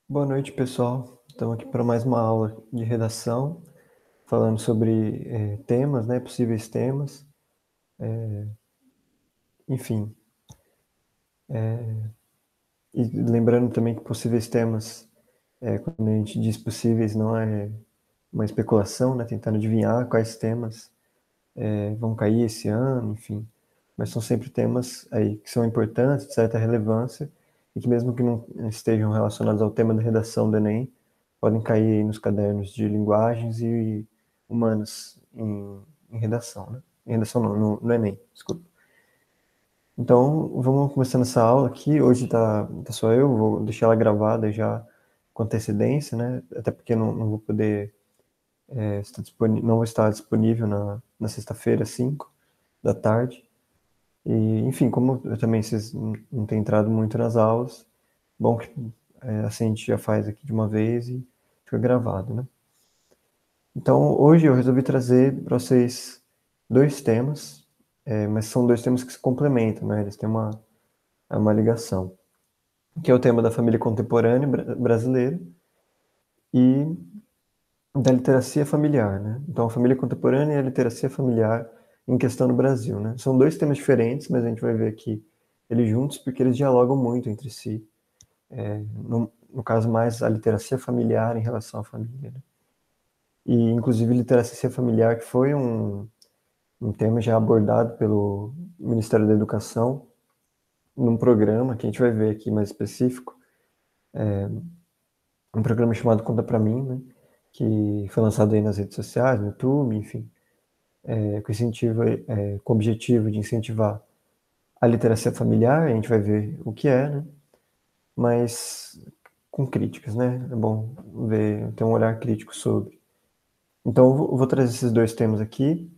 Boa noite, pessoal. Estamos aqui para mais uma aula de redação, falando sobre temas, né, possíveis temas. Enfim, e lembrando também que possíveis temas, quando a gente diz possíveis, não é uma especulação, né, tentando adivinhar quais temas vão cair esse ano, enfim. Mas são sempre temas aí que são importantes, de certa relevância, e que mesmo que não estejam relacionados ao tema da redação do Enem, podem cair aí nos cadernos de linguagens e humanas em redação, né? Em redação não, no Enem, desculpa. Então, vamos começando essa aula aqui. Hoje tá só eu, vou deixar ela gravada já com antecedência, né? Até porque não vou poder não vou estar disponível na sexta-feira, 5 da tarde. E, enfim, como eu também vocês não têm entrado muito nas aulas, bom que assim a gente já faz aqui de uma vez e fica gravado, né? Então, hoje eu resolvi trazer para vocês dois temas, mas são dois temas que se complementam, né? Eles têm uma ligação, que é o tema da família contemporânea brasileira e da literacia familiar, né? Então, a família contemporânea e a literacia familiar em questão no Brasil, né? São dois temas diferentes, mas a gente vai ver aqui eles juntos porque eles dialogam muito entre si. No caso, mais a literacia familiar em relação à família, né? E, inclusive, literacia familiar, que foi um tema já abordado pelo Ministério da Educação num programa que a gente vai ver aqui mais específico, um programa chamado Conta Pra Mim, né? Que foi lançado aí nas redes sociais, no YouTube, enfim, com o objetivo de incentivar a literacia familiar. A gente vai ver o que é, né? Mas com críticas, né? É bom ter um olhar crítico sobre. Então, eu vou trazer esses dois temas aqui.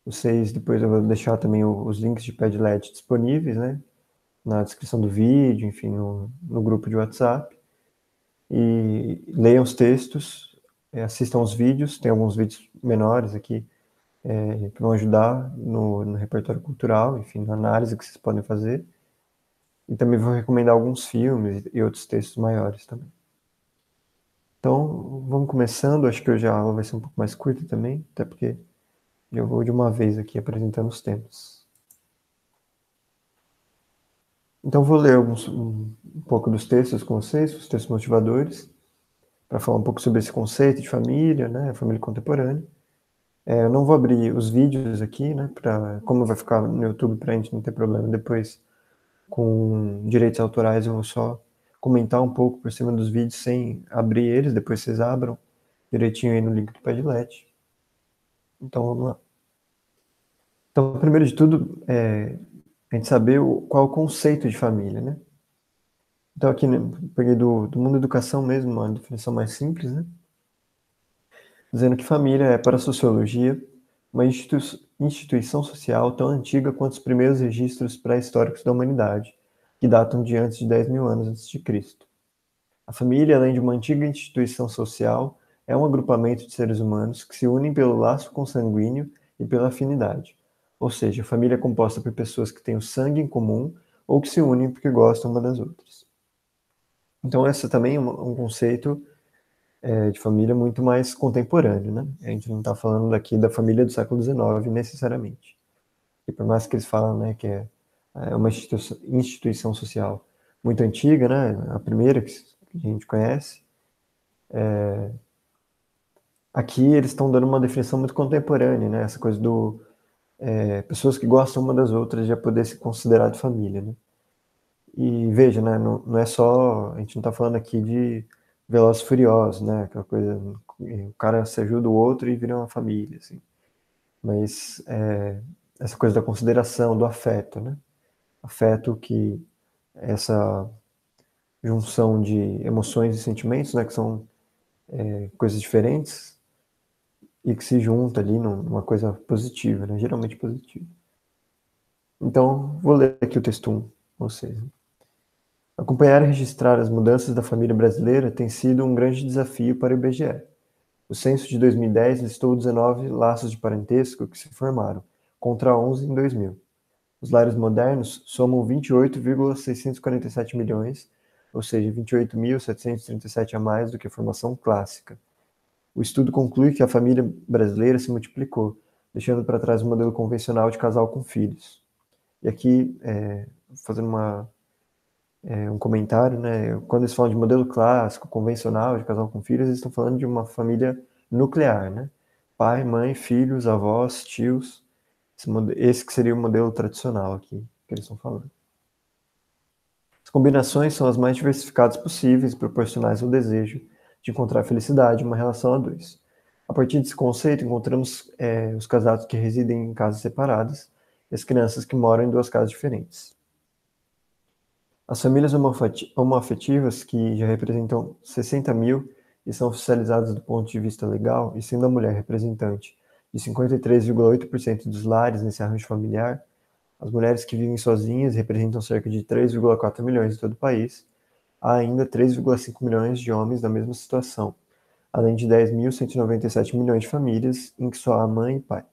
Vocês, depois eu vou deixar também os links de Padlet disponíveis, né? Na descrição do vídeo, enfim, no grupo de WhatsApp. E leiam os textos, assistam os vídeos. Tem alguns vídeos menores aqui que vão ajudar no repertório cultural, enfim, na análise que vocês podem fazer. E também vou recomendar alguns filmes e outros textos maiores também. Então, vamos começando. Acho que hoje a aula vai ser um pouco mais curta também, até porque eu vou de uma vez aqui apresentando os temas. Então, vou ler um pouco dos textos com vocês, os textos motivadores, para falar um pouco sobre esse conceito de família, né, família contemporânea. Eu não vou abrir os vídeos aqui, né, como vai ficar no YouTube, para a gente não ter problema depois com direitos autorais. Eu vou só comentar um pouco por cima dos vídeos sem abrir eles, depois vocês abram direitinho aí no link do Padlet. Então, vamos lá. Então, primeiro de tudo, a gente saber qual é o conceito de família, né? Então, aqui, né, peguei do Mundo da Educação mesmo, uma definição mais simples, né? Dizendo que família é, para a sociologia, uma instituição social tão antiga quanto os primeiros registros pré-históricos da humanidade, que datam de antes de 10 mil anos antes de Cristo. A família, além de uma antiga instituição social, é um agrupamento de seres humanos que se unem pelo laço consanguíneo e pela afinidade. Ou seja, a família é composta por pessoas que têm o sangue em comum ou que se unem porque gostam uma das outras. Então, esse também é um conceito de família muito mais contemporâneo, né? A gente não está falando daqui da família do século XIX necessariamente. E por mais que eles falam, né, que é uma instituição social muito antiga, né? A primeira que a gente conhece. Aqui eles estão dando uma definição muito contemporânea, né? Essa coisa pessoas que gostam uma das outras já poder ser considerado família, né? E veja, né? Não é só, a gente não está falando aqui de Velozes e Furiosos, né? Aquela coisa, o cara se ajuda o outro e vira uma família, assim. Mas essa coisa da consideração, do afeto, né? Afeto que é essa junção de emoções e sentimentos, né? Que são coisas diferentes e que se junta ali numa coisa positiva, né? Geralmente positiva. Então, vou ler aqui o texto 1 com vocês. Acompanhar e registrar as mudanças da família brasileira tem sido um grande desafio para o IBGE. O censo de 2010 listou 19 laços de parentesco que se formaram, contra 11 em 2000. Os lares modernos somam 28,647 milhões, ou seja, 28.737 a mais do que a formação clássica. O estudo conclui que a família brasileira se multiplicou, deixando para trás o modelo convencional de casal com filhos. E aqui, fazendo um comentário, né? Quando eles falam de modelo clássico, convencional, de casal com filhos, eles estão falando de uma família nuclear, né? Pai, mãe, filhos, avós, tios. Esse que seria o modelo tradicional aqui, que eles estão falando. As combinações são as mais diversificadas possíveis e proporcionais ao desejo de encontrar felicidade em uma relação a dois. A partir desse conceito, encontramos os casados que residem em casas separadas e as crianças que moram em duas casas diferentes. As famílias homoafetivas, que já representam 60 mil e são oficializadas do ponto de vista legal, e sendo a mulher representante de 53,8% dos lares nesse arranjo familiar, as mulheres que vivem sozinhas representam cerca de 3,4 milhões em todo o país. Há ainda 3,5 milhões de homens na mesma situação, além de 10.197 milhões de famílias em que só há mãe e pai.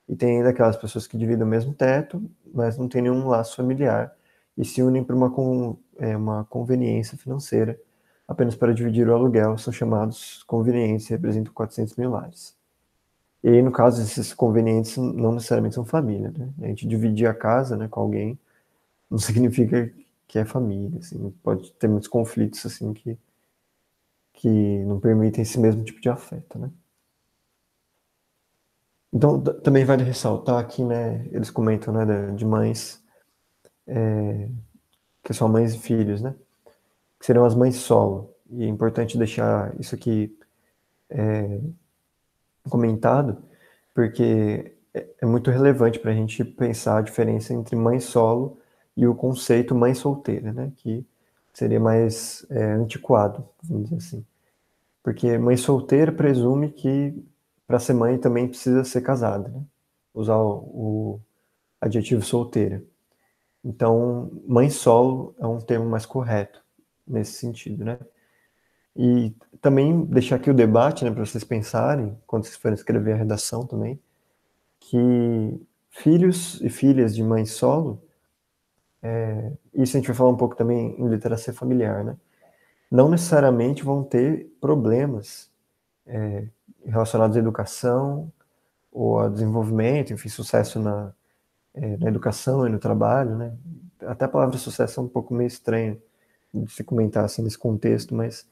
E tem ainda aquelas pessoas que dividem o mesmo teto, mas não têm nenhum laço familiar e se unem por uma conveniência financeira, apenas para dividir o aluguel, são chamados convenientes e representam 400 mil lares. E aí, no caso, esses convenientes não necessariamente são família, né? A gente dividir a casa, né, com alguém não significa que é família, assim. Pode ter muitos conflitos, assim, que não permitem esse mesmo tipo de afeto, né? Então, também vale ressaltar aqui, né, eles comentam, né, de mães, que são mães e filhos, né, que seriam as mães solo. E é importante deixar isso aqui comentado, porque é muito relevante para a gente pensar a diferença entre mãe solo e o conceito mãe solteira, né, que seria mais antiquado, vamos dizer assim. Porque mãe solteira presume que para ser mãe também precisa ser casada, né? Usar o adjetivo solteira. Então, mãe solo é um termo mais correto nesse sentido, né? E também deixar aqui o debate, né, para vocês pensarem, quando vocês forem escrever a redação também, que filhos e filhas de mãe solo, isso a gente vai falar um pouco também em literacia familiar, né? Não necessariamente vão ter problemas relacionados à educação ou a desenvolvimento, enfim, sucesso na educação e no trabalho, né? Até a palavra sucesso é um pouco meio estranha de se comentar assim nesse contexto, mas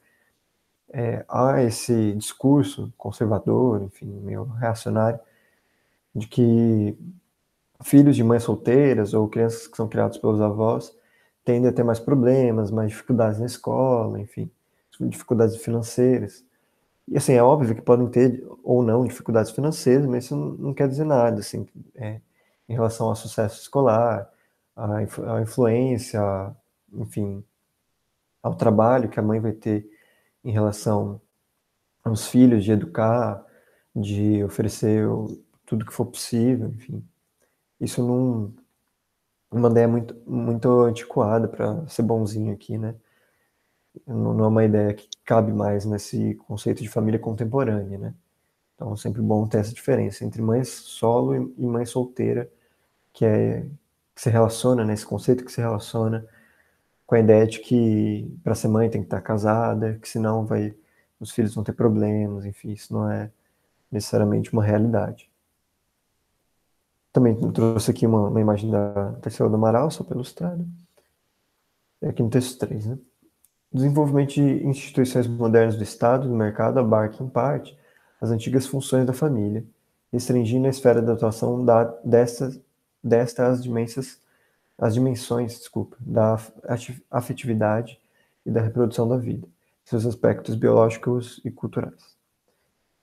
há esse discurso conservador, enfim, meio reacionário, de que filhos de mães solteiras ou crianças que são criados pelos avós tendem a ter mais problemas, mais dificuldades na escola, enfim, dificuldades financeiras. E assim, é óbvio que podem ter ou não dificuldades financeiras, mas isso não quer dizer nada, assim, em relação ao sucesso escolar, à influência, enfim, ao trabalho que a mãe vai ter em relação aos filhos, de educar, de oferecer tudo que for possível, enfim. Isso não uma ideia muito antiquada para ser bonzinho aqui, né? Não é uma ideia que cabe mais nesse conceito de família contemporânea, né? Então é sempre bom ter essa diferença entre mãe solo e mãe solteira, que se relaciona, né? Esse conceito que se relaciona com a ideia de que para ser mãe tem que estar casada, que senão os filhos vão ter problemas, enfim, isso não é necessariamente uma realidade. Também trouxe aqui uma imagem da Tarsila do Amaral, só para ilustrar, né? Aqui no texto 3, né? O desenvolvimento de instituições modernas do Estado e do mercado abarca, em parte, as antigas funções da família, restringindo a esfera de atuação desta às dimensões, da afetividade e da reprodução da vida, seus aspectos biológicos e culturais.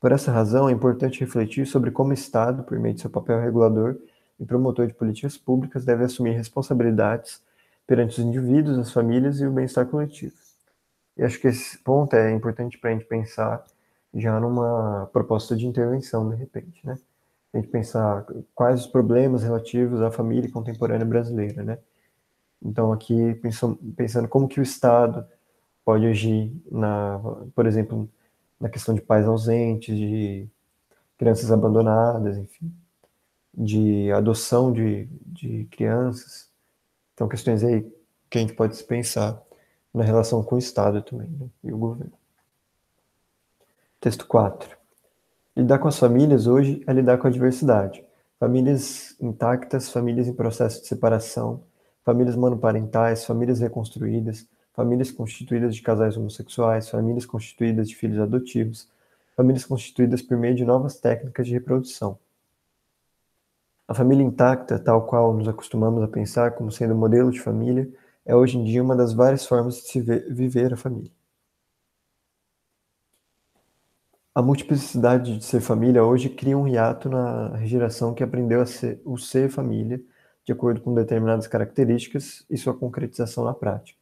Por essa razão, é importante refletir sobre como o Estado, por meio de seu papel regulador e promotor de políticas públicas, deve assumir responsabilidades perante os indivíduos, as famílias e o bem-estar coletivo. E acho que esse ponto é importante para a gente pensar já numa proposta de intervenção, de repente, né? A gente pensar quais os problemas relativos à família contemporânea brasileira, né? Então, aqui, pensando como que o Estado pode agir, por exemplo, na questão de pais ausentes, de crianças abandonadas, enfim, de adoção de crianças. Então, questões aí que a gente pode pensar na relação com o Estado também, né, e o governo. Texto 4. Lidar com as famílias hoje é lidar com a diversidade. Famílias intactas, famílias em processo de separação, famílias monoparentais, famílias reconstruídas, famílias constituídas de casais homossexuais, famílias constituídas de filhos adotivos, famílias constituídas por meio de novas técnicas de reprodução. A família intacta, tal qual nos acostumamos a pensar como sendo o modelo de família, é hoje em dia uma das várias formas de se viver a família. A multiplicidade de ser família hoje cria um hiato na geração que aprendeu a ser o ser família, de acordo com determinadas características e sua concretização na prática.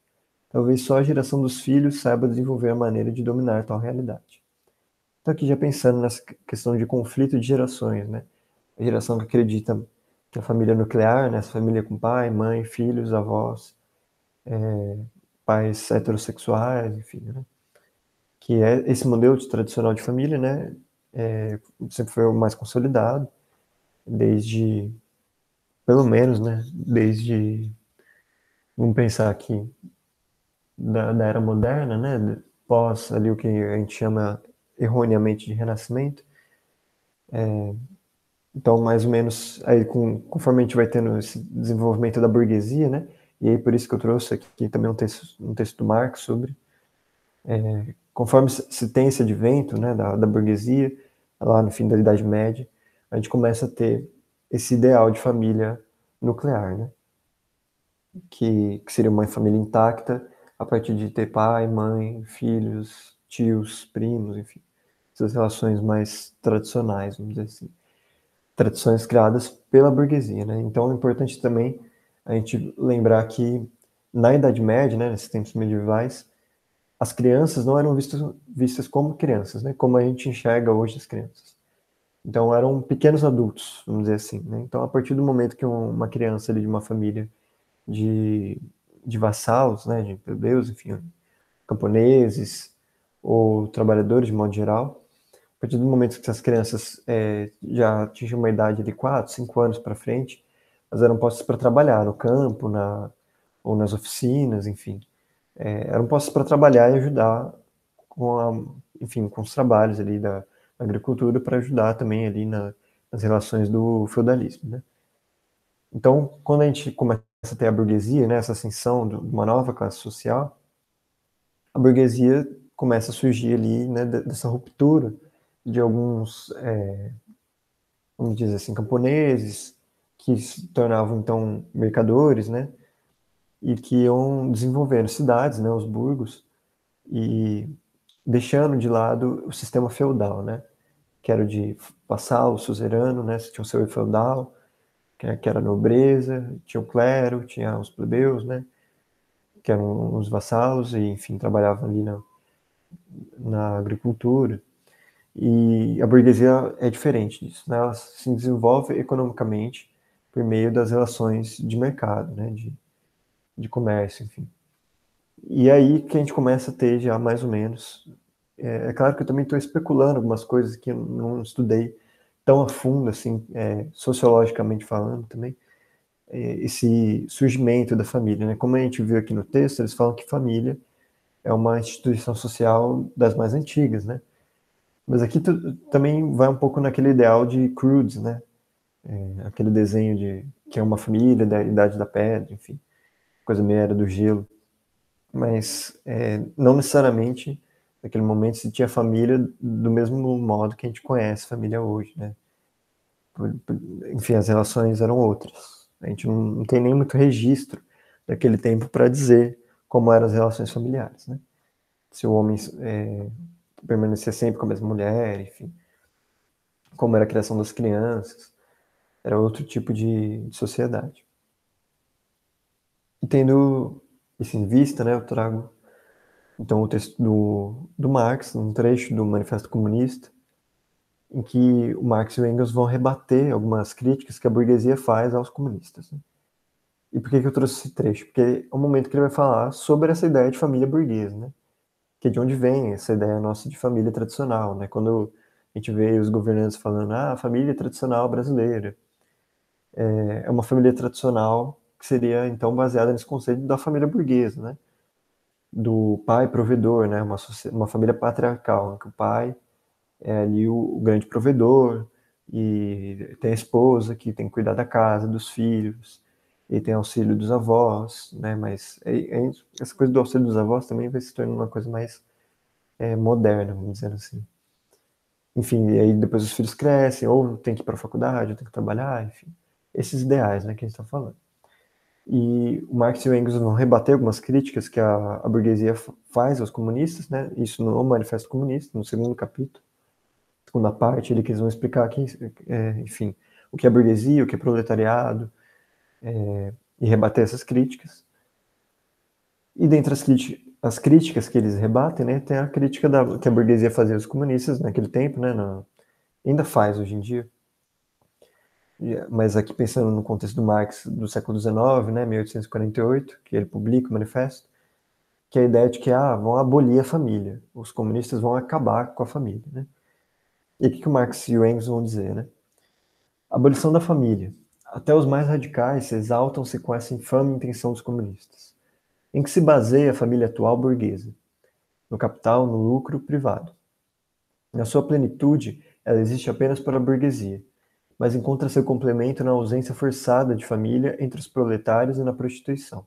Talvez só a geração dos filhos saiba desenvolver a maneira de dominar tal realidade. Então aqui já pensando nessa questão de conflito de gerações, né? A geração que acredita que a família nuclear, né? Essa família com pai, mãe, filhos, avós, pais heterossexuais, enfim, né? Que é esse modelo tradicional de família, né? Sempre foi o mais consolidado, desde, pelo menos, né? Desde, vamos pensar aqui, da era moderna, né? Pós ali o que a gente chama erroneamente de renascimento. Então, mais ou menos, aí conforme a gente vai tendo esse desenvolvimento da burguesia, né? E aí por isso que eu trouxe aqui também um texto do Marx sobre, conforme se tem esse advento, né, da burguesia, lá no fim da Idade Média, a gente começa a ter esse ideal de família nuclear, né? Que seria uma família intacta a partir de ter pai, mãe, filhos, tios, primos, enfim, essas relações mais tradicionais, vamos dizer assim. Tradições criadas pela burguesia, né? Então é importante também a gente lembrar que na Idade Média, né, nesses tempos medievais, as crianças não eram vistas como crianças, né? Como a gente enxerga hoje as crianças. Então eram pequenos adultos, vamos dizer assim, né? Então a partir do momento que uma criança ali de uma família de, de vassalos, né, de plebeus, enfim, camponeses ou trabalhadores de modo geral, a partir do momento que essas crianças já atingem uma idade de 4, 5 anos para frente, elas eram postas para trabalhar no campo, ou nas oficinas, enfim. Eram postas para trabalhar e ajudar enfim, com os trabalhos ali da agricultura para ajudar também ali nas relações do feudalismo, né? Então, quando a gente começa a ter a burguesia, né, essa ascensão de uma nova classe social, a burguesia começa a surgir ali, né, dessa ruptura de alguns, vamos dizer assim, camponeses, que se tornavam então mercadores, né, e que iam desenvolvendo cidades, né, os burgos, e deixando de lado o sistema feudal, né, que era o de vassalo, suzerano, né, tinha o seu feudal, que era a nobreza, tinha o clero, tinha os plebeus, né, que eram os vassalos, e enfim, trabalhavam ali na agricultura. E a burguesia é diferente disso, né? Ela se desenvolve economicamente por meio das relações de mercado, né? De comércio, enfim. E aí que a gente começa a ter já mais ou menos. É claro que eu também estou especulando algumas coisas que eu não estudei tão a fundo, assim, sociologicamente falando também, esse surgimento da família, né? Como a gente viu aqui no texto, eles falam que família é uma instituição social das mais antigas, né? Mas aqui também vai um pouco naquele ideal de Croods, né? Aquele desenho que é uma família da Idade da Pedra, enfim, coisa meio era do gelo. Mas não necessariamente naquele momento se tinha família do mesmo modo que a gente conhece família hoje, né? Enfim, as relações eram outras. A gente não tem nem muito registro daquele tempo para dizer como eram as relações familiares, né? Se o homem permanecia sempre com a mesma mulher, enfim, como era a criação das crianças, era outro tipo de sociedade. E tendo isso em vista, né, eu trago então o texto do Marx, um trecho do Manifesto Comunista, em que o Marx e o Engels vão rebater algumas críticas que a burguesia faz aos comunistas, né? E por que eu trouxe esse trecho? Porque é o momento que ele vai falar sobre essa ideia de família burguesa, né? Que é de onde vem essa ideia nossa de família tradicional, né? Quando a gente vê os governantes falando, a família tradicional brasileira é uma família tradicional que seria, então, baseada nesse conceito da família burguesa, né? do pai provedor, né? Uma família patriarcal, em que o pai é ali o grande provedor, e tem a esposa que tem que cuidar da casa, dos filhos, e tem auxílio dos avós, né? Mas essa coisa do auxílio dos avós também vai se tornando uma coisa mais moderna, vamos dizer assim. Enfim, e aí depois os filhos crescem, ou tem que ir para a faculdade, ou tem que trabalhar, enfim. Esses ideais, né, que a gente está falando. E o Marx e o Engels vão rebater algumas críticas que a burguesia faz aos comunistas, né? Isso no Manifesto Comunista, no segundo capítulo, segunda parte, que eles vão explicar aqui, enfim, o que é burguesia, o que é proletariado, e rebater essas críticas. E dentre as críticas que eles rebatem, né, tem a crítica que a burguesia fazia aos comunistas naquele tempo, né, ainda faz hoje em dia. Mas aqui pensando no contexto do Marx do século XIX, né, 1848, que ele publica o manifesto, que é a ideia de que vão abolir a família, os comunistas vão acabar com a família, né? E o que o Marx e o Engels vão dizer, né? Abolição da família. Até os mais radicais exaltam-se com essa infame intenção dos comunistas. Em que se baseia a família atual burguesa? No capital, no lucro privado. Na sua plenitude, ela existe apenas para a burguesia, mas encontra seu complemento na ausência forçada de família entre os proletários e na prostituição.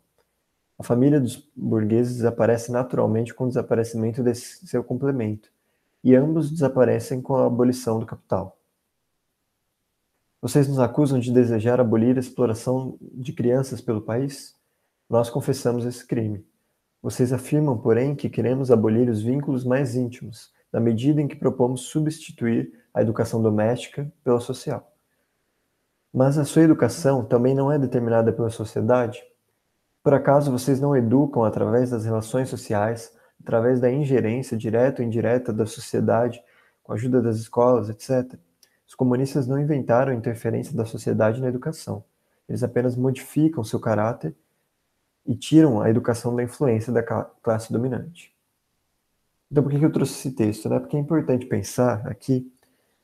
A família dos burgueses desaparece naturalmente com o desaparecimento desse seu complemento, e ambos desaparecem com a abolição do capital. Vocês nos acusam de desejar abolir a exploração de crianças pelo país? Nós confessamos esse crime. Vocês afirmam, porém, que queremos abolir os vínculos mais íntimos, na medida em que propomos substituir a educação doméstica pela social. Mas a sua educação também não é determinada pela sociedade? Por acaso vocês não educam através das relações sociais, através da ingerência direta ou indireta da sociedade, com a ajuda das escolas, etc.? Os comunistas não inventaram a interferência da sociedade na educação. Eles apenas modificam seu caráter e tiram a educação da influência da classe dominante. Então, por que eu trouxe esse texto? Né? Porque é importante pensar aqui,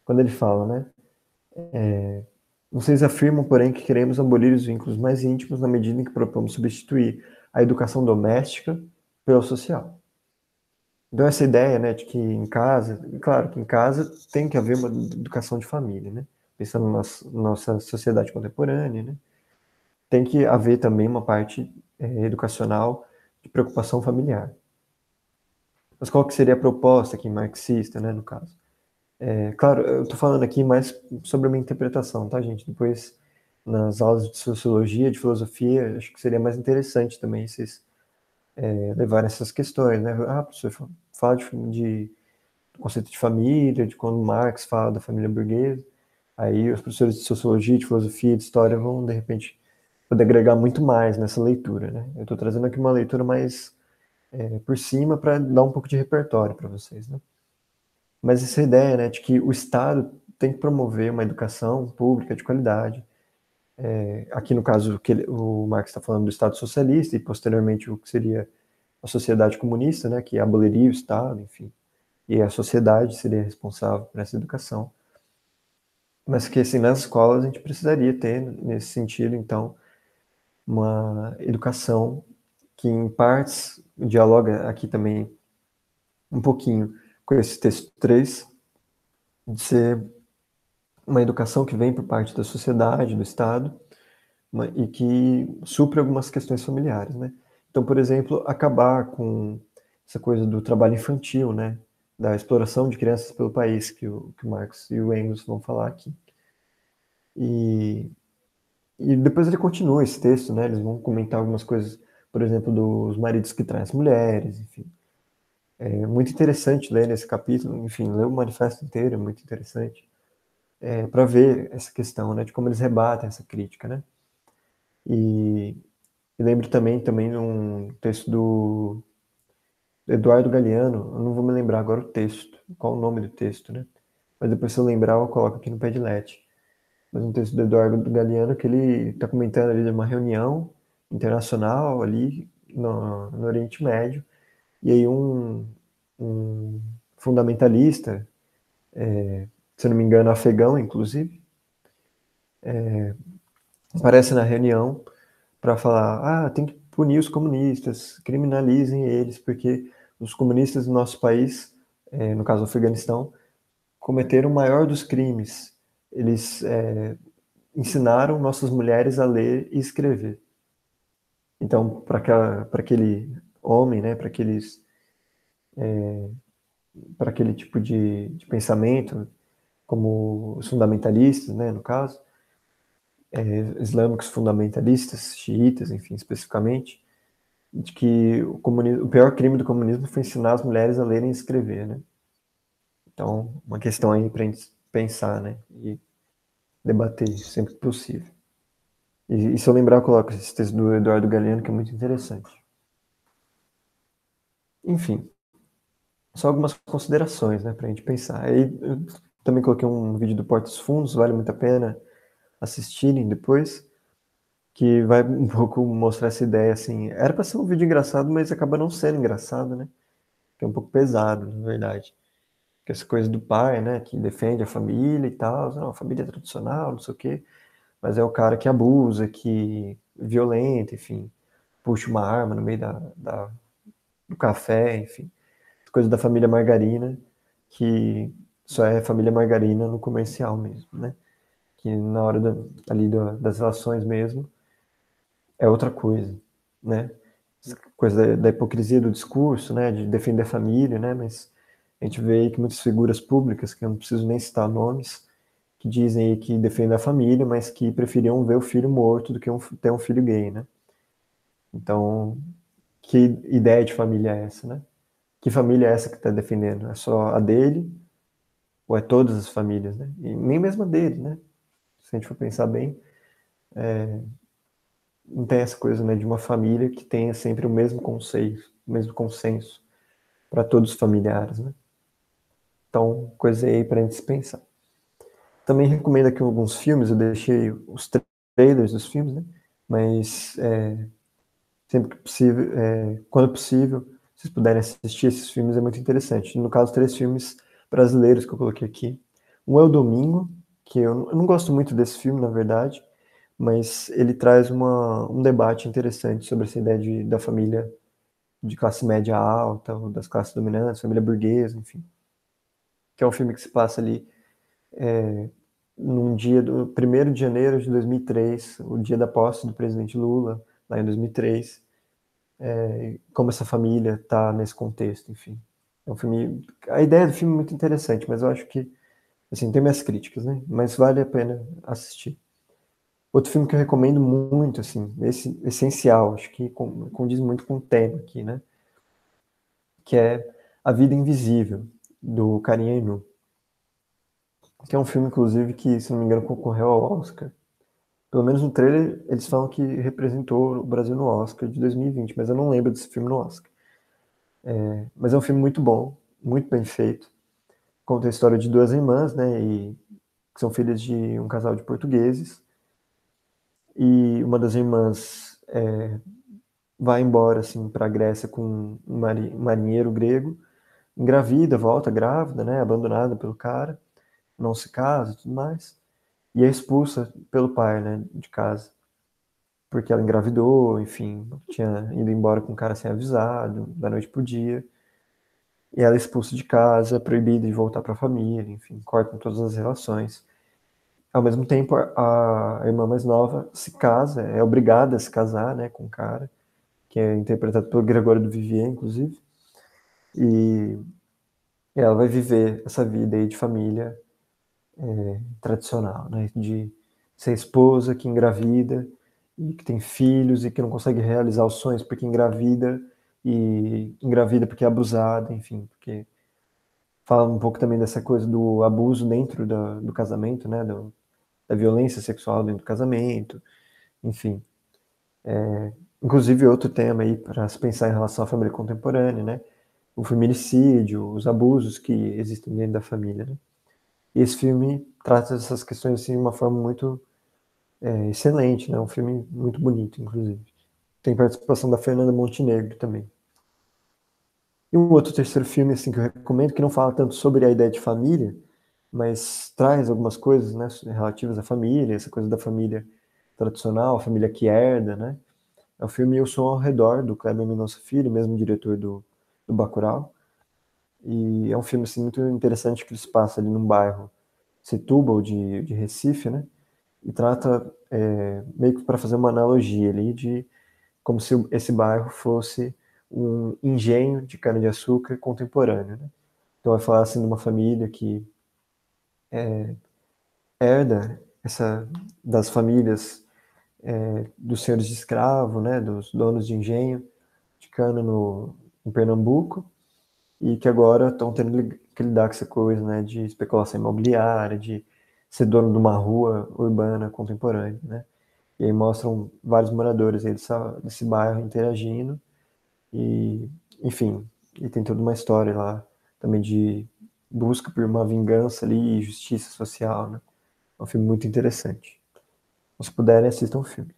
quando ele fala, né? Vocês afirmam, porém, que queremos abolir os vínculos mais íntimos na medida em que propomos substituir a educação doméstica pela social. Então, essa ideia, né, de que em casa, claro que em casa tem que haver uma educação de família, né? Pensando na nossa sociedade contemporânea, né? Tem que haver também uma parte educacional de preocupação familiar. Mas qual que seria a proposta aqui marxista, né, no caso? Claro, eu estou falando aqui mais sobre a minha interpretação, tá, gente? Depois, nas aulas de sociologia, de filosofia, acho que seria mais interessante também vocês levarem essas questões, né? Professor, fala de conceito de família, de quando Marx fala da família burguesa, aí os professores de sociologia, de filosofia, de história vão, de repente, poder agregar muito mais nessa leitura, né? Eu estou trazendo aqui uma leitura mais por cima para dar um pouco de repertório para vocês, né? Mas essa ideia, né, de que o Estado tem que promover uma educação pública de qualidade. Aqui, no caso, o Marx está falando do Estado socialista e, posteriormente, o que seria a sociedade comunista, né, que aboliria o Estado, enfim. E a sociedade seria responsável por essa educação. Mas que, assim, nas escolas a gente precisaria ter, nesse sentido, então, uma educação que, em partes, dialoga aqui também um pouquinho com esse texto 3, de ser uma educação que vem por parte da sociedade, do Estado, e que supre algumas questões familiares, né? Então, por exemplo, acabar com essa coisa do trabalho infantil, né? Da exploração de crianças pelo país, que o Marx e o Engels vão falar aqui. E depois ele continua esse texto, né? Eles vão comentar algumas coisas, por exemplo, dos maridos que traem as mulheres, enfim. É muito interessante ler esse capítulo, enfim, ler o manifesto inteiro é muito interessante, para ver essa questão, né? De como eles rebatem essa crítica, né? E lembro também um texto do Eduardo Galeano, eu não vou me lembrar agora o texto, qual o nome do texto, né? Mas depois se eu lembrar eu coloco aqui no Padlet. Mas um texto do Eduardo Galeano que ele está comentando ali de uma reunião internacional ali no Oriente Médio, e aí um fundamentalista, se eu não me engano afegão inclusive, aparece na reunião para falar, tem que punir os comunistas, criminalizem eles, porque os comunistas do nosso país, no caso do Afeganistão, cometeram o maior dos crimes. Eles ensinaram nossas mulheres a ler e escrever. Então, para aquele homem, né, para aquele tipo de pensamento, como os fundamentalistas, né, no caso, islâmicos fundamentalistas, xiitas, enfim, especificamente, de que o pior crime do comunismo foi ensinar as mulheres a lerem e escrever, né? Então, uma questão aí para a gente pensar, né, e debater sempre que possível. E se eu lembrar, eu coloco esse texto do Eduardo Galeano, que é muito interessante. Enfim, só algumas considerações, né, para a gente pensar. Aí eu também coloquei um vídeo do Porta dos Fundos, vale muito a pena assistirem depois, que vai um pouco mostrar essa ideia, assim. Era para ser um vídeo engraçado, mas acaba não sendo engraçado, né? Que é um pouco pesado, na verdade. Que essa coisa do pai, né, que defende a família e tal, não, a família é tradicional, não sei o quê, mas é o cara que abusa, que violenta, enfim, puxa uma arma no meio do café, enfim. Coisa da família Margarina, que só é família Margarina no comercial mesmo, né? Que na hora ali das relações mesmo é outra coisa, né? Essa coisa da hipocrisia do discurso, né? De defender a família, né? Mas a gente vê aí que muitas figuras públicas, que eu não preciso nem citar nomes, que dizem aí que defendem a família, mas que preferiam ver o filho morto do que ter um filho gay, né? Então, que ideia de família é essa, né? Que família é essa que está defendendo? É só a dele ou é todas as famílias, né? E nem mesmo a dele, né? Se a gente for pensar bem, não tem essa coisa, né, de uma família que tenha sempre o mesmo conceito, o mesmo consenso para todos os familiares, né? Então, coisa aí para a gente pensar. Também recomendo aqui alguns filmes, eu deixei os trailers dos filmes, né? Mas sempre que possível, quando possível, se vocês puderem assistir esses filmes, é muito interessante. No caso, 3 filmes brasileiros que eu coloquei aqui. Um é O Domingo, que eu não gosto muito desse filme, na verdade, mas ele traz um debate interessante sobre essa ideia da família de classe média alta, ou das classes dominantes, família burguesa, enfim. Que é um filme que se passa ali num dia do 1º de janeiro de 2003, o dia da posse do presidente Lula, lá em 2003, como essa família está nesse contexto, enfim. É um filme, a ideia do filme é muito interessante, mas eu acho que, assim, tem minhas críticas, né? Mas vale a pena assistir. Outro filme que eu recomendo muito, assim, esse essencial, acho que condiz muito com o tema aqui, né? Que é A Vida Invisível, do Karim Ainu. Que é um filme, inclusive, que, se não me engano, concorreu ao Oscar. Pelo menos no trailer, eles falam que representou o Brasil no Oscar de 2020, mas eu não lembro desse filme no Oscar. Mas é um filme muito bom, muito bem feito. Conta a história de 2 irmãs, né? E que são filhas de um casal de portugueses. E uma das irmãs vai embora, assim, para a Grécia com um marinheiro grego, engravida, volta grávida, né? Abandonada pelo cara, não se casa e tudo mais. E é expulsa pelo pai, né? De casa. Porque ela engravidou, enfim, tinha ido embora com o cara sem avisado, da noite pro dia. E ela é expulsa de casa, proibida de voltar para a família, enfim, cortam todas as relações. Ao mesmo tempo, a irmã mais nova se casa, é obrigada a se casar, né, com o cara, que é interpretado pelo Gregório do Vivier, inclusive. E ela vai viver essa vida aí de família tradicional, né, de ser esposa que engravida e que tem filhos e que não consegue realizar os sonhos porque engravida e engravida porque é abusada, enfim, porque fala um pouco também dessa coisa do abuso dentro do casamento, né, da violência sexual dentro do casamento, enfim. Inclusive outro tema aí para se pensar em relação à família contemporânea, né, o feminicídio, os abusos que existem dentro da família, né. E esse filme trata essas questões assim de uma forma muito excelente, né, um filme muito bonito, inclusive. Tem participação da Fernanda Montenegro também. E um outro terceiro filme assim que eu recomendo, que não fala tanto sobre a ideia de família, mas traz algumas coisas, né, relativas à família, essa coisa da família tradicional, a família que herda, né? É o filme Eu Sou ao Redor, do Kleber Mendonça Filho, mesmo diretor do Bacurau. E é um filme assim, muito interessante que ele se passa ali num bairro Setúbal de Recife, né? E trata meio que para fazer uma analogia ali de como se esse bairro fosse um engenho de cana-de-açúcar contemporâneo, né? Então vai falar assim de uma família que herda das famílias dos senhores de escravo, né? Dos donos de engenho de cana em Pernambuco e que agora estão tendo que lidar com essa coisa, né? De especulação imobiliária, de ser dono de uma rua urbana contemporânea, né? E aí mostram vários moradores aí desse bairro interagindo e, enfim, e tem toda uma história lá também de busca por uma vingança ali e justiça social, né? É um filme muito interessante. Se puderem, assistam o filme.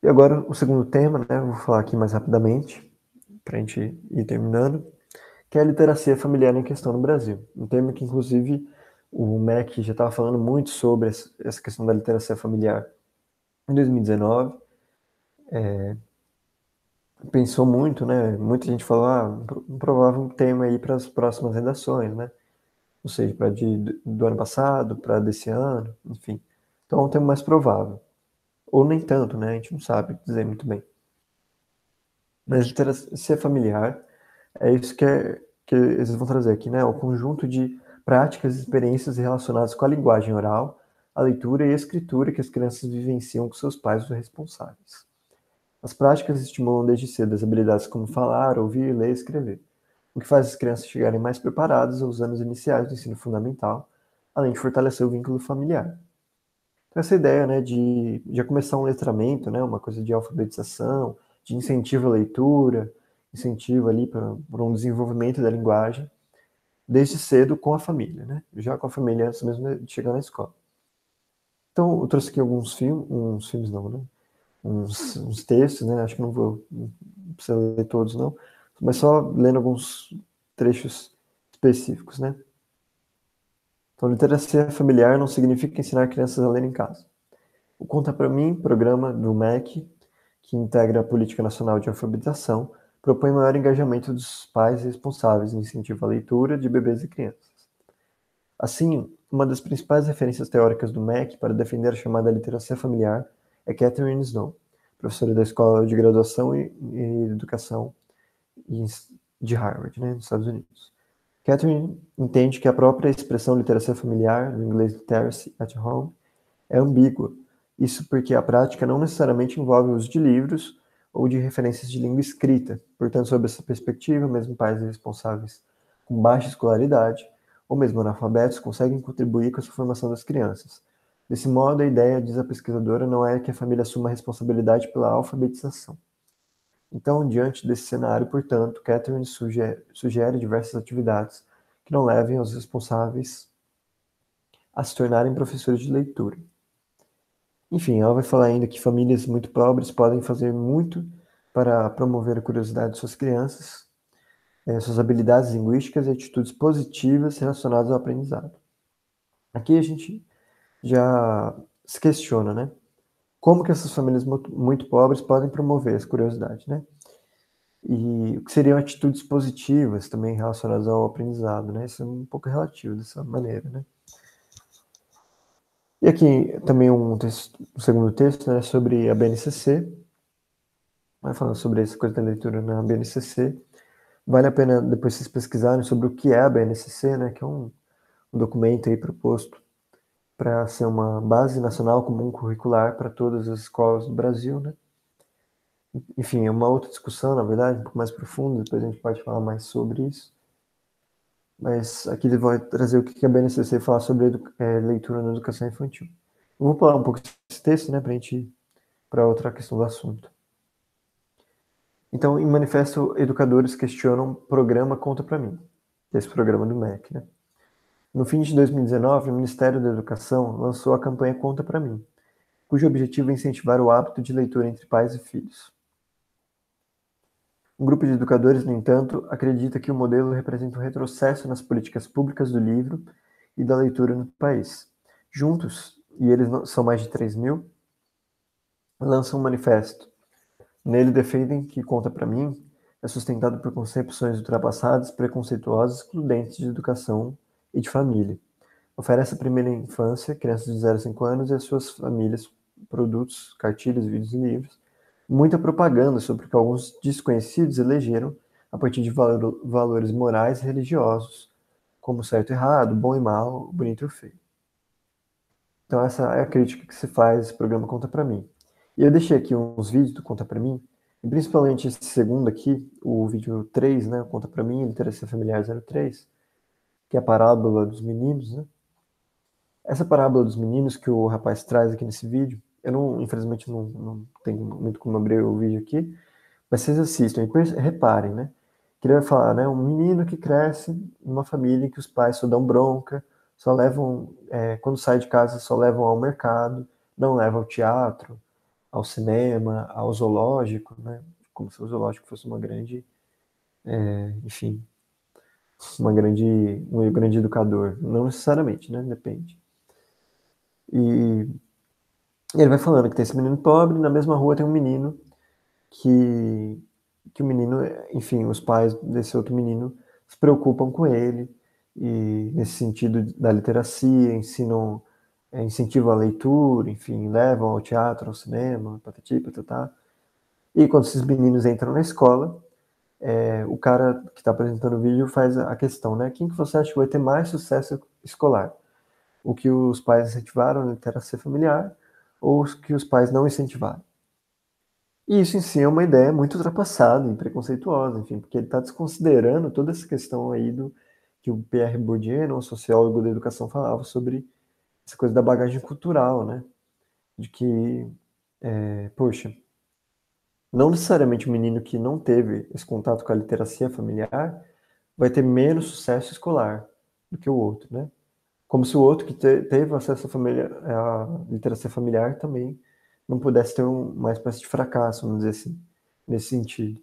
E agora o segundo tema, né? Eu vou falar aqui mais rapidamente, para a gente ir terminando, que é a literacia familiar em questão no Brasil. Um tema que, inclusive, o MEC já estava falando muito sobre essa questão da literacia familiar em 2019. Pensou muito, né? Muita gente falou, um provável tema aí para as próximas redações, né? Ou seja, para do ano passado, para desse ano, enfim. Então é um tema mais provável. Ou nem tanto, né? A gente não sabe dizer muito bem. Mas literacia familiar é isso que eles vão trazer aqui, né? O conjunto de práticas e experiências relacionadas com a linguagem oral, a leitura e a escritura que as crianças vivenciam com seus pais ou responsáveis. As práticas estimulam desde cedo as habilidades como falar, ouvir, ler e escrever, o que faz as crianças chegarem mais preparadas aos anos iniciais do ensino fundamental, além de fortalecer o vínculo familiar. Então, essa ideia, né, de já começar um letramento, né, uma coisa de alfabetização, de incentivo à leitura, incentivo ali para um desenvolvimento da linguagem, desde cedo com a família, né, já com a família antes mesmo de chegar na escola. Então, eu trouxe aqui uns filmes não, né, uns textos, né, acho que não precisa ler todos não, mas só lendo alguns trechos específicos, né. Então, literacia familiar não significa ensinar crianças a ler em casa. O Conta para Mim, programa do MEC, que integra a Política Nacional de Alfabetização, propõe maior engajamento dos pais responsáveis no incentivo à leitura de bebês e crianças. Assim, uma das principais referências teóricas do MEC para defender a chamada literacia familiar é Catherine Snow, professora da Escola de Graduação e Educação de Harvard, né, nos Estados Unidos. Catherine entende que a própria expressão literacia familiar, no inglês literacy at home, é ambígua. Isso porque a prática não necessariamente envolve o uso de livros ou de referências de língua escrita. Portanto, sob essa perspectiva, mesmo pais responsáveis com baixa escolaridade ou mesmo analfabetos conseguem contribuir com a formação das crianças. Desse modo, a ideia, diz a pesquisadora, não é que a família assuma a responsabilidade pela alfabetização. Então, diante desse cenário, portanto, Catherine sugere diversas atividades que não levem os responsáveis a se tornarem professores de leitura. Enfim, ela vai falar ainda que famílias muito pobres podem fazer muito para promover a curiosidade de suas crianças, suas habilidades linguísticas e atitudes positivas relacionadas ao aprendizado. Aqui a gente já se questiona, né? Como que essas famílias muito pobres podem promover essa curiosidade, né? E o que seriam atitudes positivas também relacionadas ao aprendizado, né? Isso é um pouco relativo dessa maneira, né? E aqui também um segundo texto, né, sobre a BNCC, vai falando sobre essa coisa da leitura na BNCC. Vale a pena depois vocês pesquisarem sobre o que é a BNCC, né, que é um documento aí proposto para ser uma base nacional comum curricular para todas as escolas do Brasil, né? Enfim, é uma outra discussão, na verdade, um pouco mais profunda, depois a gente pode falar mais sobre isso. Mas aqui ele vai trazer o que a BNCC fala sobre leitura na educação infantil. Eu vou pular um pouco esse texto, né, para a gente ir para outra questão do assunto. Então, em manifesto, educadores questionam o programa Conta para Mim, esse programa do MEC, né? No fim de 2019, o Ministério da Educação lançou a campanha Conta para Mim, cujo objetivo é incentivar o hábito de leitura entre pais e filhos. Um grupo de educadores, no entanto, acredita que o modelo representa um retrocesso nas políticas públicas do livro e da leitura no país. Juntos, e eles são mais de 3 mil, lançam um manifesto. Nele defendem que Conta para mim é sustentado por concepções ultrapassadas, preconceituosas, excludentes de educação e de família. Oferece a primeira infância, crianças de 0 a 5 anos e as suas famílias, produtos, cartilhas, vídeos e livros. Muita propaganda sobre o que alguns desconhecidos elegeram a partir de valores morais e religiosos, como certo e errado, bom e mal, bonito e feio. Então essa é a crítica que se faz esse programa Conta Pra Mim. E eu deixei aqui uns vídeos do Conta Pra Mim, e principalmente esse segundo aqui, o vídeo 3, né, Conta Pra Mim, Literacia Familiar 03, que é a parábola dos meninos, né? Essa parábola dos meninos que o rapaz traz aqui nesse vídeo, eu não, infelizmente não tenho muito como abrir o vídeo aqui, mas vocês assistam e reparem, né? Que ele vai falar, né? Um menino que cresce numa família em que os pais só dão bronca, só levam, quando sai de casa, só levam ao mercado, não levam ao teatro, ao cinema, ao zoológico, né? Como se o zoológico fosse uma grande, enfim, um grande educador. Não necessariamente, né? Depende. E ele vai falando que tem esse menino pobre, na mesma rua tem um menino que o menino, enfim, os pais desse outro menino se preocupam com ele, e nesse sentido da literacia, ensinam, incentivam a leitura, enfim, levam ao teatro, ao cinema, patati, patatá. E quando esses meninos entram na escola, o cara que está apresentando o vídeo faz a questão, né? Quem que você acha que vai ter mais sucesso escolar? O que os pais incentivaram a literacia familiar ou os que os pais não incentivaram? E isso em si é uma ideia muito ultrapassada e preconceituosa, enfim, porque ele está desconsiderando toda essa questão aí do que o Pierre Bourdieu, um sociólogo da educação, falava sobre essa coisa da bagagem cultural, né? De que, poxa, não necessariamente o menino que não teve esse contato com a literacia familiar vai ter menos sucesso escolar do que o outro, né? Como se o outro que teve acesso à literacia familiar também não pudesse ter uma espécie de fracasso, vamos dizer assim, nesse sentido.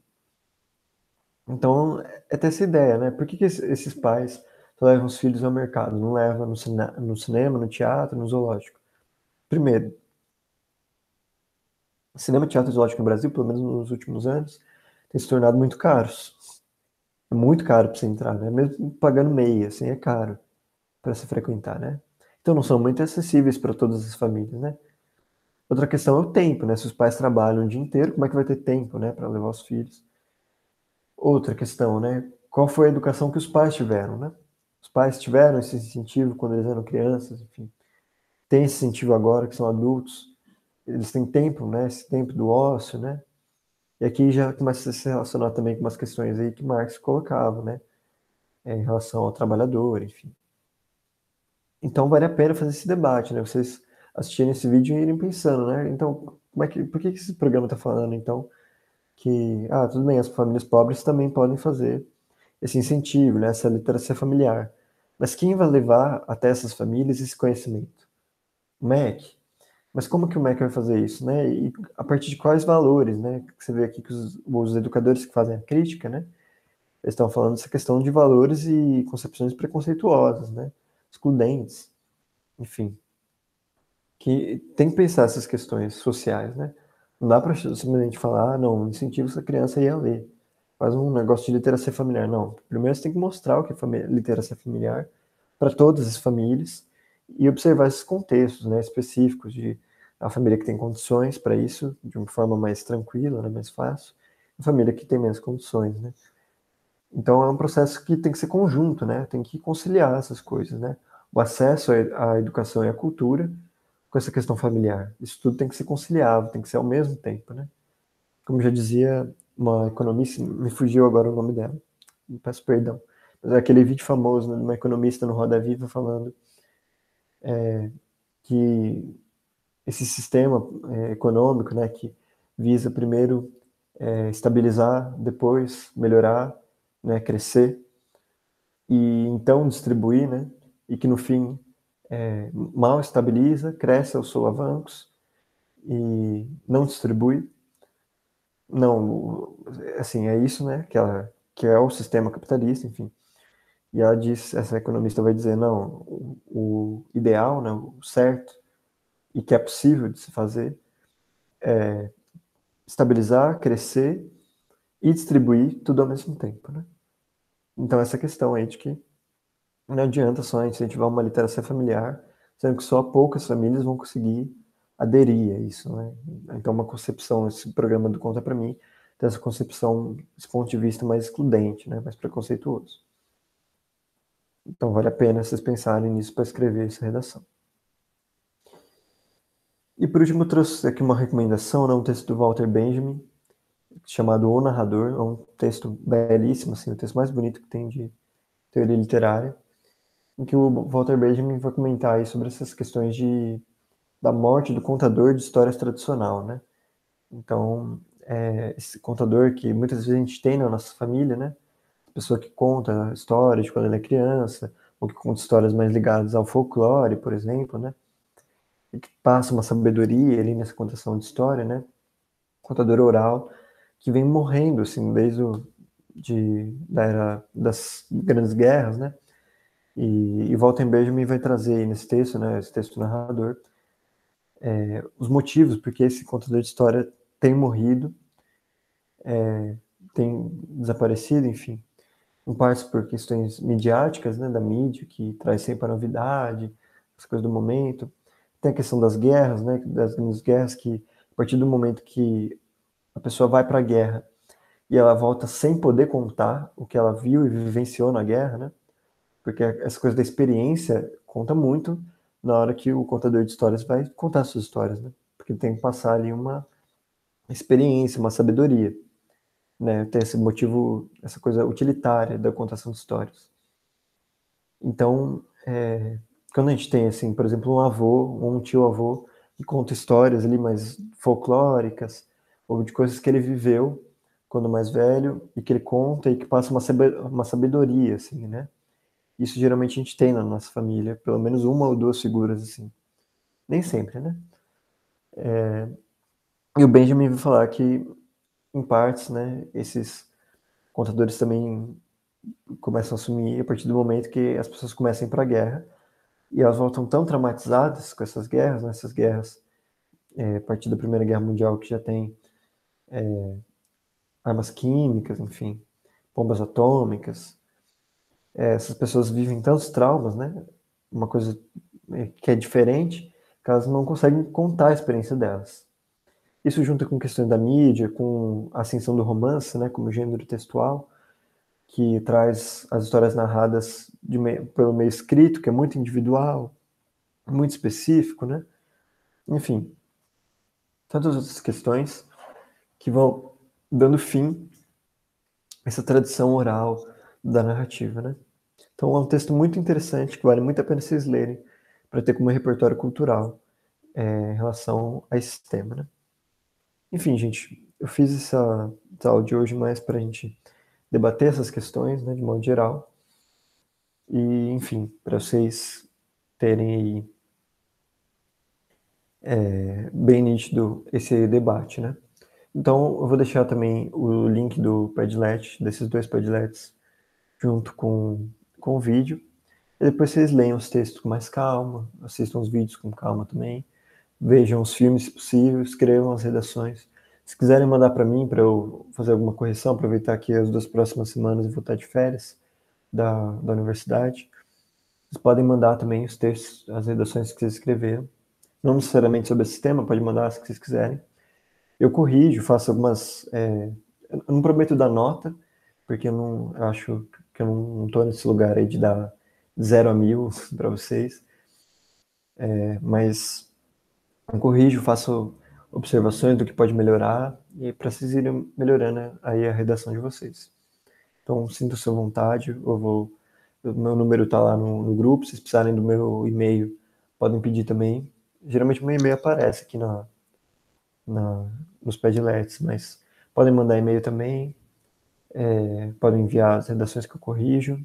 Então, é ter essa ideia, né? Por que esses pais só levam os filhos ao mercado, não levam no cinema, no teatro, no zoológico? Primeiro, cinema, teatro e zoológico no Brasil, pelo menos nos últimos anos, tem se tornado muito caros. É muito caro para você entrar, né? Mesmo pagando meia, assim, é caro para se frequentar, né? Então não são muito acessíveis para todas as famílias, né? Outra questão é o tempo, né? Se os pais trabalham o dia inteiro, como é que vai ter tempo, né, para levar os filhos? Outra questão, né? Qual foi a educação que os pais tiveram, né? Os pais tiveram esse incentivo quando eles eram crianças, enfim. Tem esse incentivo agora que são adultos. Eles têm tempo, né? Esse tempo do ócio, né? E aqui já começa a se relacionar também com umas questões aí que Marx colocava, né? Em relação ao trabalhador, enfim. Então vale a pena fazer esse debate, né? Vocês assistirem esse vídeo e irem pensando, né? Então, por que esse programa está falando, então, que, tudo bem, as famílias pobres também podem fazer esse incentivo, né? Essa literacia familiar. Mas quem vai levar até essas famílias esse conhecimento? O MEC. Mas como que o MEC vai fazer isso, né? E a partir de quais valores, né? Você vê aqui que os educadores que fazem a crítica, né? Eles estão falando dessa questão de valores e concepções preconceituosas, né? Excludentes, enfim. Que tem que pensar essas questões sociais, né? Não dá para simplesmente falar, não, incentiva essa criança a ir a ler. Faz um negócio de literacia familiar. Não. Primeiro você tem que mostrar o que é literacia familiar para todas as famílias e observar esses contextos, né, específicos de a família que tem condições para isso, de uma forma mais tranquila, né, mais fácil, a família que tem menos condições, né? Então é um processo que tem que ser conjunto, né? Tem que conciliar essas coisas, né? O acesso à educação e à cultura com essa questão familiar. Isso tudo tem que ser conciliável, tem que ser ao mesmo tempo, né? Como já dizia uma economista, me fugiu agora o nome dela, peço perdão, mas é aquele vídeo famoso, né, de uma economista no Roda Viva falando que esse sistema econômico, né, que visa primeiro estabilizar, depois melhorar, né, crescer e então distribuir, né, e que no fim mal estabiliza, cresce aos solavancos e não distribui. Não, assim, é isso, né, que é o sistema capitalista, enfim. E ela diz, essa economista vai dizer, não, o ideal, né, o certo, e que é possível de se fazer, estabilizar, crescer e distribuir tudo ao mesmo tempo, né? Então, essa questão aí de que não adianta só incentivar uma literacia familiar, sendo que só poucas famílias vão conseguir aderir a isso, né? Então, uma concepção, esse programa do Conta Pra Mim, tem essa concepção, esse ponto de vista mais excludente, né? Mais preconceituoso. Então, vale a pena vocês pensarem nisso para escrever essa redação. E, por último, eu trouxe aqui uma recomendação, né? Um texto do Walter Benjamin, chamado O Narrador. É um texto belíssimo, assim, o texto mais bonito que tem de teoria literária, em que o Walter Benjamin vai comentar aí sobre essas questões da morte do contador de histórias tradicional, né? Então, esse contador que muitas vezes a gente tem na nossa família, né? A pessoa que conta histórias de quando ela é criança, ou que conta histórias mais ligadas ao folclore, por exemplo, né? E que passa uma sabedoria ali nessa contação de história, né? Contador oral, que vem morrendo, assim, da era das grandes guerras, né? E Walter Benjamin vai trazer aí nesse texto, né? Esse texto narrador, os motivos porque esse contador de história tem morrido, tem desaparecido, enfim, em partes por questões midiáticas, né, da mídia, que traz sempre a novidade, as coisas do momento. Tem a questão das guerras, né, das grandes guerras, que a partir do momento que a pessoa vai para a guerra e ela volta sem poder contar o que ela viu e vivenciou na guerra, né, porque essa coisa da experiência conta muito na hora que o contador de histórias vai contar suas histórias, né, porque tem que passar ali uma experiência, uma sabedoria, né? Tem esse motivo, essa coisa utilitária da contação de histórias. Então, quando a gente tem, assim, por exemplo, um avô ou um tio-avô que conta histórias ali mais folclóricas, ou de coisas que ele viveu quando mais velho, e que ele conta e que passa uma sabedoria, assim, né? Isso geralmente a gente tem na nossa família, pelo menos uma ou duas figuras, assim. Nem sempre, né? E o Benjamin vai falar que, em partes, né, esses contadores também começam a sumir a partir do momento que as pessoas começam a ir para a guerra e elas voltam tão traumatizadas com essas guerras, né, essas guerras a partir da Primeira Guerra Mundial que já tem armas químicas, enfim, bombas atômicas. Essas pessoas vivem tantos traumas, né? Uma coisa que é diferente, que elas não conseguem contar a experiência delas. Isso junta com questões da mídia, com a ascensão do romance, né, como gênero textual, que traz as histórias narradas pelo meio escrito, que é muito individual, muito específico, né? Enfim, tantas outras questões que vão dando fim a essa tradição oral da narrativa, né? Então é um texto muito interessante que vale muito a pena vocês lerem para ter como repertório cultural em relação a esse tema, né? Enfim, gente, eu fiz essa aula de hoje mais para a gente debater essas questões, né, de modo geral, e enfim, para vocês terem aí bem nítido esse debate, né? Então, eu vou deixar também o link do Padlet, desses dois Padlets, junto com o vídeo. E depois vocês leiam os textos com mais calma, assistam os vídeos com calma também, vejam os filmes se possível, escrevam as redações. Se quiserem mandar para mim, para eu fazer alguma correção, aproveitar que as 2 próximas semanas eu vou estar de férias da universidade, vocês podem mandar também os textos, as redações que vocês escreveram. Não necessariamente sobre esse tema, pode mandar as que vocês quiserem. Eu corrijo, faço algumas. Eu não prometo dar nota, porque eu acho que eu não estou nesse lugar aí de dar 0 a 1000 para vocês, mas eu corrijo, faço observações do que pode melhorar e para vocês irem melhorando aí a redação de vocês. Então, sinta-se à vontade, o meu número está lá no grupo, se vocês precisarem do meu e-mail, podem pedir também. Geralmente meu e-mail aparece aqui nos Padlets, mas podem mandar e-mail também, podem enviar as redações que eu corrijo.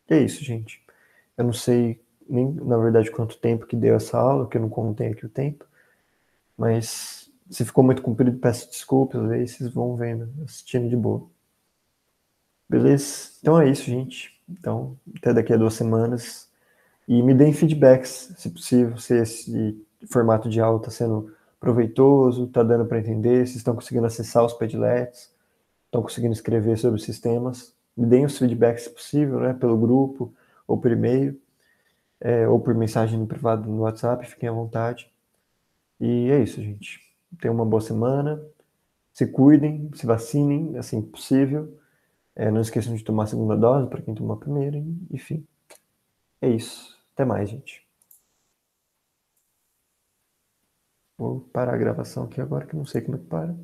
E é isso, gente. Eu não sei nem, na verdade, quanto tempo que deu essa aula, que eu não contei aqui o tempo, mas se ficou muito comprido, peço desculpas, aí vocês vão vendo, assistindo de boa. Beleza? Então é isso, gente. Então, até daqui a 2 semanas. E me deem feedbacks, se possível, se esse formato de aula está sendo proveitoso, está dando para entender, se estão conseguindo acessar os Padlets, estão conseguindo escrever sobre os sistemas. Me deem os feedbacks se possível, né, pelo grupo ou por e-mail, ou por mensagem no privado no WhatsApp, fiquem à vontade. E é isso, gente. Tenham uma boa semana, se cuidem, se vacinem, assim que possível. Não esqueçam de tomar a segunda dose para quem tomou a primeira, enfim. É isso. Até mais, gente. Vou parar a gravação aqui agora que eu não sei como é que para.